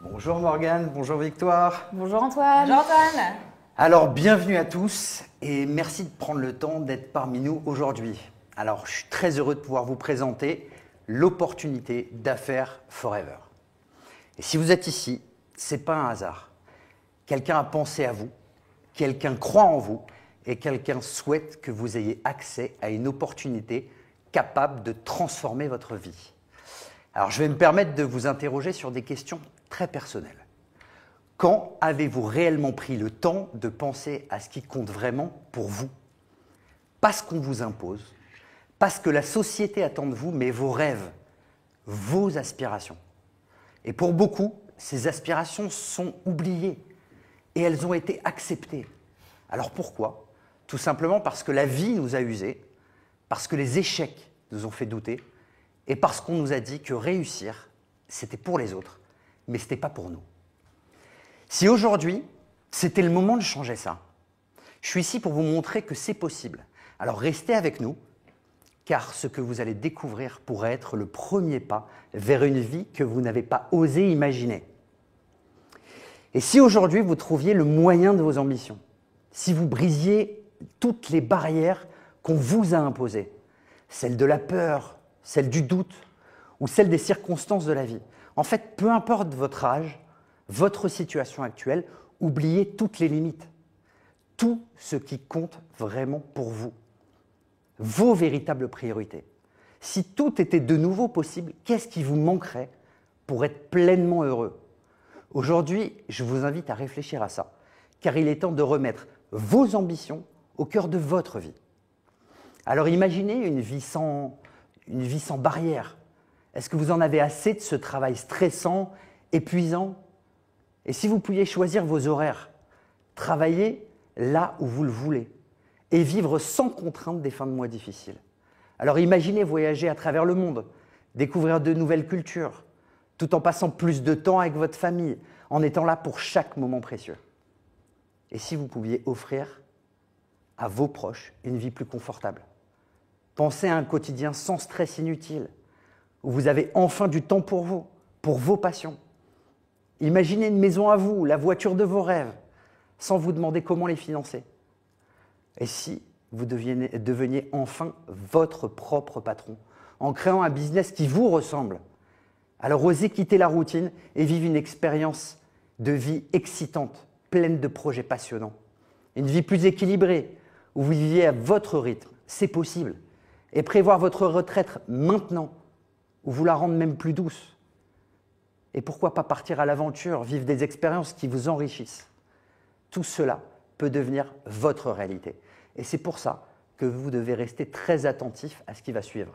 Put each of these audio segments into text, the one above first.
Bonjour Morgane, bonjour Victoire. Bonjour Antoine. Bonjour Antoine. Alors bienvenue à tous et merci de prendre le temps d'être parmi nous aujourd'hui. Alors je suis très heureux de pouvoir vous présenter l'opportunité d'affaires Forever. Et si vous êtes ici, ce n'est pas un hasard. Quelqu'un a pensé à vous, quelqu'un croit en vous et quelqu'un souhaite que vous ayez accès à une opportunité capable de transformer votre vie. Alors je vais me permettre de vous interroger sur des questions très personnelles. Quand avez-vous réellement pris le temps de penser à ce qui compte vraiment pour vous? Pas ce qu'on vous impose, pas ce que la société attend de vous, mais vos rêves, vos aspirations. Et pour beaucoup, ces aspirations sont oubliées et elles ont été acceptées. Alors pourquoi? Tout simplement parce que la vie nous a usés, parce que les échecs nous ont fait douter et parce qu'on nous a dit que réussir, c'était pour les autres, mais ce n'était pas pour nous. Si aujourd'hui, c'était le moment de changer ça, je suis ici pour vous montrer que c'est possible. Alors restez avec nous, car ce que vous allez découvrir pourrait être le premier pas vers une vie que vous n'avez pas osé imaginer. Et si aujourd'hui vous trouviez le moyen de vos ambitions, si vous brisiez toutes les barrières qu'on vous a imposées, celles de la peur, celles du doute ou celles des circonstances de la vie, en fait, peu importe votre âge, votre situation actuelle, oubliez toutes les limites. Tout ce qui compte vraiment pour vous. Vos véritables priorités. Si tout était de nouveau possible, qu'est-ce qui vous manquerait pour être pleinement heureux? Aujourd'hui, je vous invite à réfléchir à ça, car il est temps de remettre vos ambitions au cœur de votre vie. Alors imaginez une vie sans barrière. Est-ce que vous en avez assez de ce travail stressant, épuisant? Et si vous pouviez choisir vos horaires, travailler là où vous le voulez et vivre sans contrainte des fins de mois difficiles. Alors imaginez voyager à travers le monde, découvrir de nouvelles cultures, tout en passant plus de temps avec votre famille, en étant là pour chaque moment précieux. Et si vous pouviez offrir à vos proches une vie plus confortable? Pensez à un quotidien sans stress inutile, où vous avez enfin du temps pour vous, pour vos passions. Imaginez une maison à vous, la voiture de vos rêves, sans vous demander comment les financer. Et si vous deveniez enfin votre propre patron, en créant un business qui vous ressemble? Alors osez quitter la routine et vivre une expérience de vie excitante, pleine de projets passionnants. Une vie plus équilibrée, où vous viviez à votre rythme, c'est possible. Et prévoir votre retraite maintenant, ou vous la rendre même plus douce. Et pourquoi pas partir à l'aventure, vivre des expériences qui vous enrichissent? Tout cela peut devenir votre réalité. Et c'est pour ça que vous devez rester très attentif à ce qui va suivre.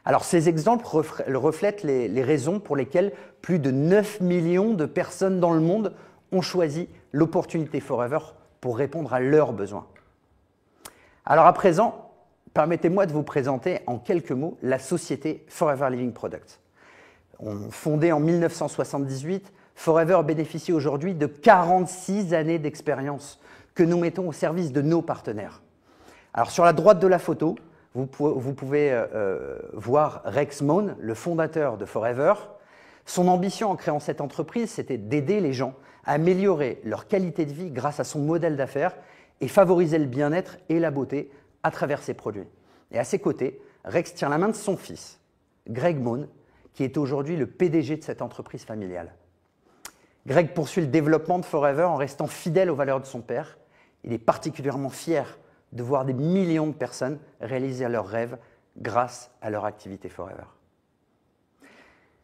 Alors ces exemples reflètent les raisons pour lesquelles plus de 9 millions de personnes dans le monde ont choisi l'opportunité Forever pour répondre à leurs besoins. Alors à présent, permettez-moi de vous présenter en quelques mots la société Forever Living Products. Fondée en 1978, Forever bénéficie aujourd'hui de 46 années d'expérience que nous mettons au service de nos partenaires. Alors sur la droite de la photo, vous pouvez voir Rex Mohn, le fondateur de Forever. Son ambition en créant cette entreprise, c'était d'aider les gens à améliorer leur qualité de vie grâce à son modèle d'affaires et favoriser le bien-être et la beauté à travers ses produits. Et à ses côtés, Rex tient la main de son fils, Greg Mohn, qui est aujourd'hui le PDG de cette entreprise familiale. Greg poursuit le développement de Forever en restant fidèle aux valeurs de son père. Il est particulièrement fier de voir des millions de personnes réaliser leurs rêves grâce à leur activité Forever.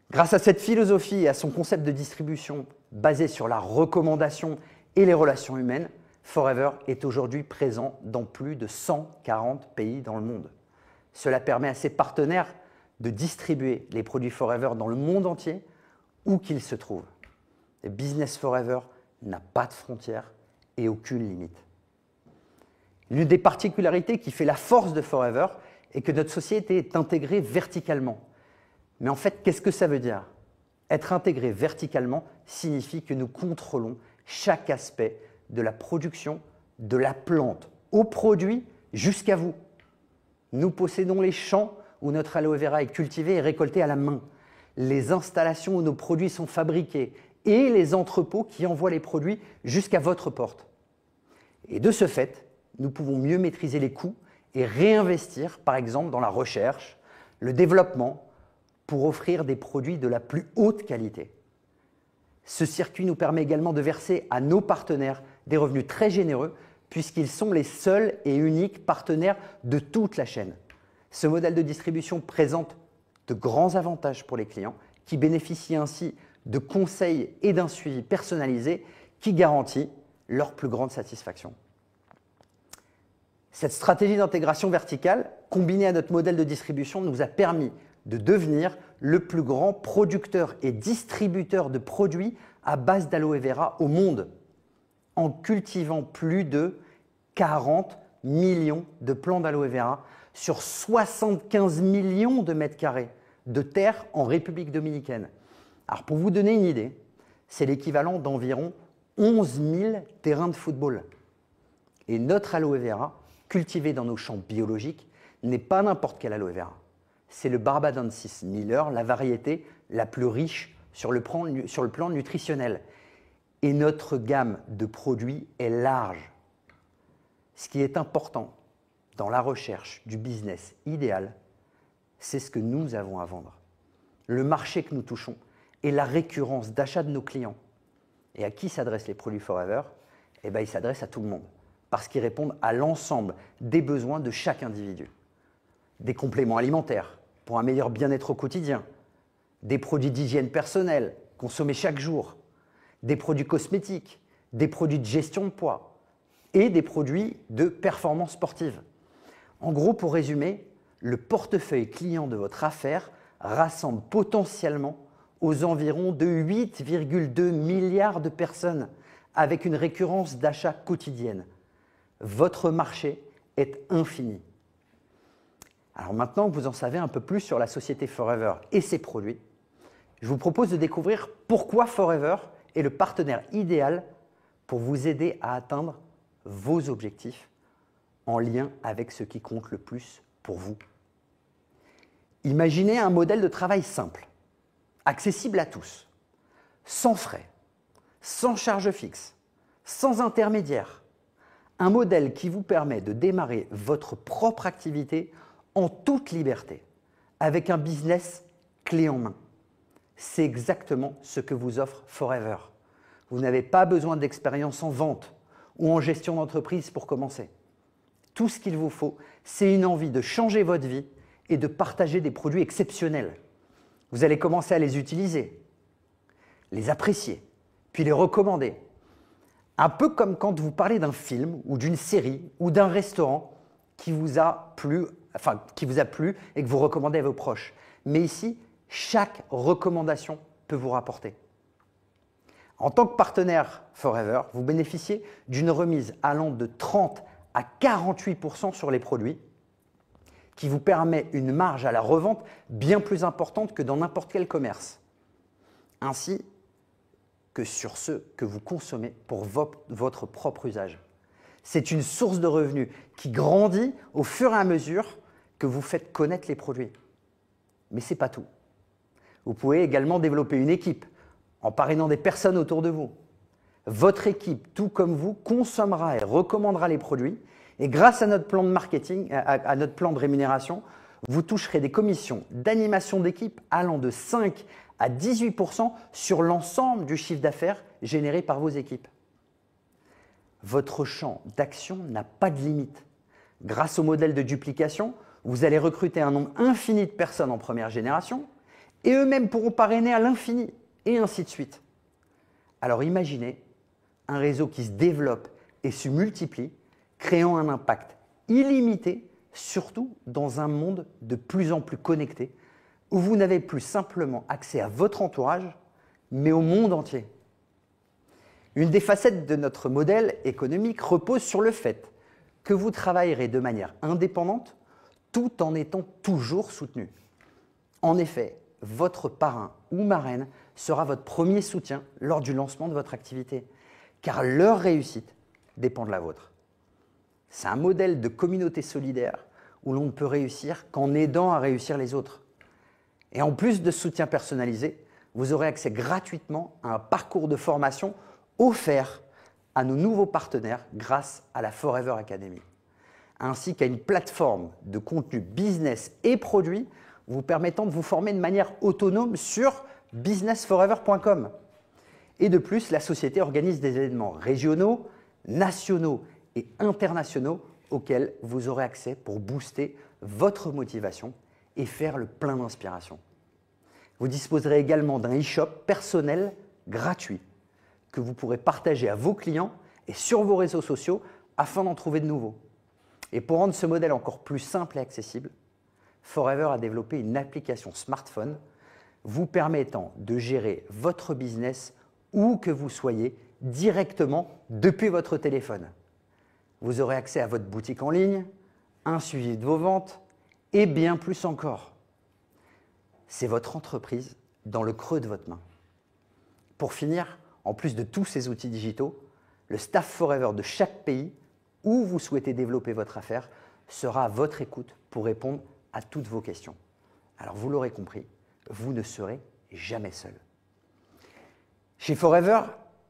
Grâce à cette philosophie et à son concept de distribution basé sur la recommandation et les relations humaines, Forever est aujourd'hui présent dans plus de 140 pays dans le monde. Cela permet à ses partenaires de distribuer les produits Forever dans le monde entier, où qu'ils se trouvent. Le business Forever n'a pas de frontières et aucune limite. L'une des particularités qui fait la force de Forever est que notre société est intégrée verticalement. Mais en fait, qu'est-ce que ça veut dire? Être intégré verticalement signifie que nous contrôlons chaque aspect de la production, de la plante au produit jusqu'à vous. Nous possédons les champs où notre aloe vera est cultivé et récolté à la main, les installations où nos produits sont fabriqués et les entrepôts qui envoient les produits jusqu'à votre porte. Et de ce fait, nous pouvons mieux maîtriser les coûts et réinvestir, par exemple, dans la recherche, le développement, pour offrir des produits de la plus haute qualité. Ce circuit nous permet également de verser à nos partenaires des revenus très généreux puisqu'ils sont les seuls et uniques partenaires de toute la chaîne. Ce modèle de distribution présente de grands avantages pour les clients qui bénéficient ainsi de conseils et d'un suivi personnalisé qui garantit leur plus grande satisfaction. Cette stratégie d'intégration verticale, combinée à notre modèle de distribution, nous a permis de devenir le plus grand producteur et distributeur de produits à base d'aloe vera au monde, en cultivant plus de 40 millions de plants d'aloe vera sur 75 millions de mètres carrés de terre en République dominicaine. Alors pour vous donner une idée, c'est l'équivalent d'environ 11 000 terrains de football. Et notre aloe vera, cultivé dans nos champs biologiques, n'est pas n'importe quel aloe vera. C'est le Barbadensis Miller, la variété la plus riche sur le plan nutritionnel. Et notre gamme de produits est large. Ce qui est important dans la recherche du business idéal, c'est ce que nous avons à vendre. Le marché que nous touchons et la récurrence d'achat de nos clients. Et à qui s'adressent les produits Forever? Eh bien, ils s'adressent à tout le monde, parce qu'ils répondent à l'ensemble des besoins de chaque individu. Des compléments alimentaires pour un meilleur bien-être au quotidien, des produits d'hygiène personnelle consommés chaque jour, des produits cosmétiques, des produits de gestion de poids et des produits de performance sportive. En gros, pour résumer, le portefeuille client de votre affaire rassemble potentiellement aux environs de 8,2 milliards de personnes avec une récurrence d'achat quotidienne. Votre marché est infini. Alors maintenant que vous en savez un peu plus sur la société Forever et ses produits, je vous propose de découvrir pourquoi Forever est le partenaire idéal pour vous aider à atteindre vos objectifs en lien avec ce qui compte le plus pour vous. Imaginez un modèle de travail simple, accessible à tous, sans frais, sans charge fixe, sans intermédiaire. Un modèle qui vous permet de démarrer votre propre activité en toute liberté, avec un business clé en main. C'est exactement ce que vous offre Forever. Vous n'avez pas besoin d'expérience en vente ou en gestion d'entreprise pour commencer. Tout ce qu'il vous faut, c'est une envie de changer votre vie et de partager des produits exceptionnels. Vous allez commencer à les utiliser, les apprécier, puis les recommander. Un peu comme quand vous parlez d'un film ou d'une série ou d'un restaurant qui vous a plu et que vous recommandez à vos proches. Mais ici, chaque recommandation peut vous rapporter. En tant que partenaire Forever, vous bénéficiez d'une remise allant de 30 à 48% sur les produits qui vous permet une marge à la revente bien plus importante que dans n'importe quel commerce, ainsi que sur ceux que vous consommez pour votre propre usage. C'est une source de revenus qui grandit au fur et à mesure que vous faites connaître les produits. Mais ce n'est pas tout. Vous pouvez également développer une équipe en parrainant des personnes autour de vous. Votre équipe, tout comme vous, consommera et recommandera les produits et grâce à notre plan de marketing, à notre plan de rémunération, vous toucherez des commissions d'animation d'équipe allant de 5 à 18% sur l'ensemble du chiffre d'affaires généré par vos équipes. Votre champ d'action n'a pas de limite. Grâce au modèle de duplication, vous allez recruter un nombre infini de personnes en première génération et eux-mêmes pourront parrainer à l'infini et ainsi de suite. Alors imaginez un réseau qui se développe et se multiplie, créant un impact illimité, surtout dans un monde de plus en plus connecté, où vous n'avez plus simplement accès à votre entourage, mais au monde entier. Une des facettes de notre modèle économique repose sur le fait que vous travaillerez de manière indépendante tout en étant toujours soutenu. En effet, votre parrain ou marraine sera votre premier soutien lors du lancement de votre activité, car leur réussite dépend de la vôtre. C'est un modèle de communauté solidaire où l'on ne peut réussir qu'en aidant à réussir les autres. Et en plus de ce soutien personnalisé, vous aurez accès gratuitement à un parcours de formation offert à nos nouveaux partenaires grâce à la Forever Academy, ainsi qu'à une plateforme de contenu business et produits vous permettant de vous former de manière autonome sur businessforever.com. Et de plus, la société organise des événements régionaux, nationaux et internationaux auxquels vous aurez accès pour booster votre motivation et faire le plein d'inspiration. Vous disposerez également d'un e-shop personnel gratuit que vous pourrez partager à vos clients et sur vos réseaux sociaux afin d'en trouver de nouveaux. Et pour rendre ce modèle encore plus simple et accessible, Forever a développé une application smartphone vous permettant de gérer votre business où que vous soyez directement depuis votre téléphone. Vous aurez accès à votre boutique en ligne, un suivi de vos ventes et bien plus encore. C'est votre entreprise dans le creux de votre main. Pour finir, en plus de tous ces outils digitaux, le staff Forever de chaque pays où vous souhaitez développer votre affaire sera à votre écoute pour répondre à toutes vos questions. Alors vous l'aurez compris, vous ne serez jamais seul. Chez Forever,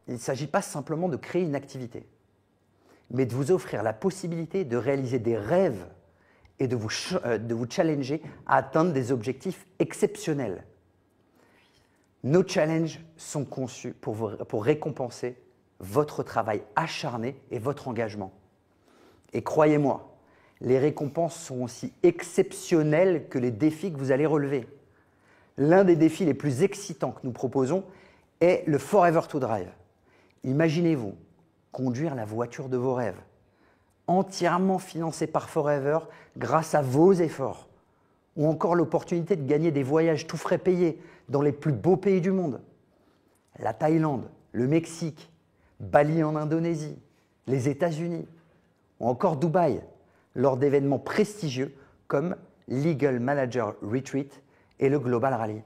il ne s'agit pas simplement de créer une activité, mais de vous offrir la possibilité de réaliser des rêves et de vous challenger à atteindre des objectifs exceptionnels. Nos challenges sont conçus pour récompenser votre travail acharné et votre engagement. Et croyez-moi, les récompenses sont aussi exceptionnelles que les défis que vous allez relever. L'un des défis les plus excitants que nous proposons est le Forever to Drive. Imaginez-vous conduire la voiture de vos rêves, entièrement financée par Forever grâce à vos efforts, ou encore l'opportunité de gagner des voyages tout frais payés dans les plus beaux pays du monde. La Thaïlande, le Mexique, Bali en Indonésie, les États-Unis, ou encore Dubaï, lors d'événements prestigieux comme l'Eagle Manager Retreat et le Global Rally.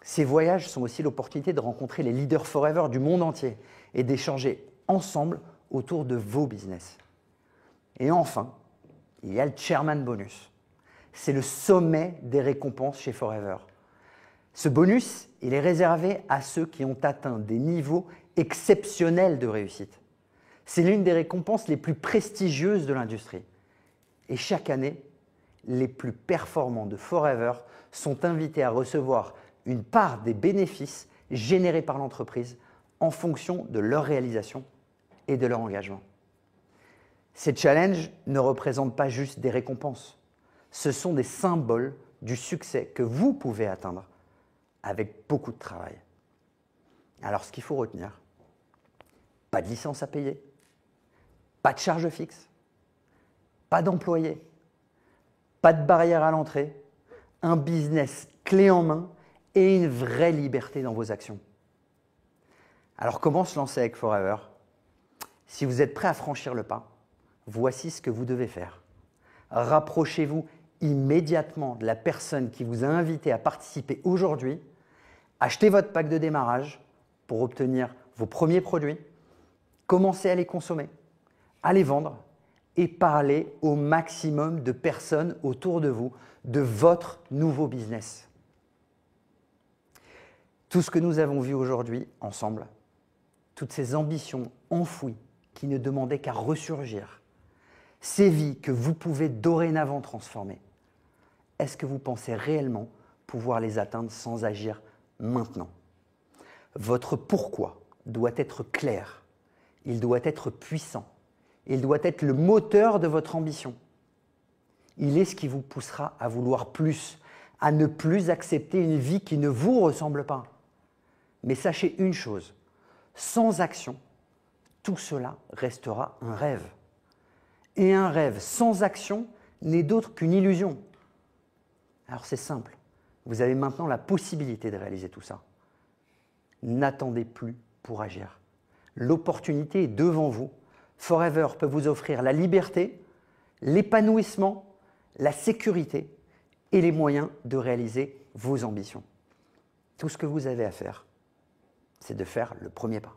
Ces voyages sont aussi l'opportunité de rencontrer les leaders Forever du monde entier et d'échanger ensemble autour de vos business. Et enfin, il y a le Chairman Bonus. C'est le sommet des récompenses chez Forever. Ce bonus, il est réservé à ceux qui ont atteint des niveaux exceptionnels de réussite. C'est l'une des récompenses les plus prestigieuses de l'industrie. Et chaque année, les plus performants de Forever sont invités à recevoir une part des bénéfices générés par l'entreprise en fonction de leur réalisation et de leur engagement. Ces challenges ne représentent pas juste des récompenses. Ce sont des symboles du succès que vous pouvez atteindre avec beaucoup de travail. Alors, ce qu'il faut retenir, pas de licence à payer, pas de charge fixe, pas d'employés, pas de barrière à l'entrée, un business clé en main et une vraie liberté dans vos actions. Alors, comment se lancer avec Forever? Si vous êtes prêt à franchir le pas, voici ce que vous devez faire. Rapprochez-vous immédiatement de la personne qui vous a invité à participer aujourd'hui, achetez votre pack de démarrage pour obtenir vos premiers produits, commencez à les consommer, à les vendre et parler au maximum de personnes autour de vous de votre nouveau business. Tout ce que nous avons vu aujourd'hui ensemble, toutes ces ambitions enfouies qui ne demandaient qu'à ressurgir, ces vies que vous pouvez dorénavant transformer, est-ce que vous pensez réellement pouvoir les atteindre sans agir maintenant? Votre pourquoi doit être clair, il doit être puissant, il doit être le moteur de votre ambition. Il est ce qui vous poussera à vouloir plus, à ne plus accepter une vie qui ne vous ressemble pas. Mais sachez une chose, sans action, tout cela restera un rêve. Et un rêve sans action n'est d'autre qu'une illusion. Alors c'est simple, vous avez maintenant la possibilité de réaliser tout ça. N'attendez plus pour agir. L'opportunité est devant vous. Forever peut vous offrir la liberté, l'épanouissement, la sécurité et les moyens de réaliser vos ambitions. Tout ce que vous avez à faire, c'est de faire le premier pas.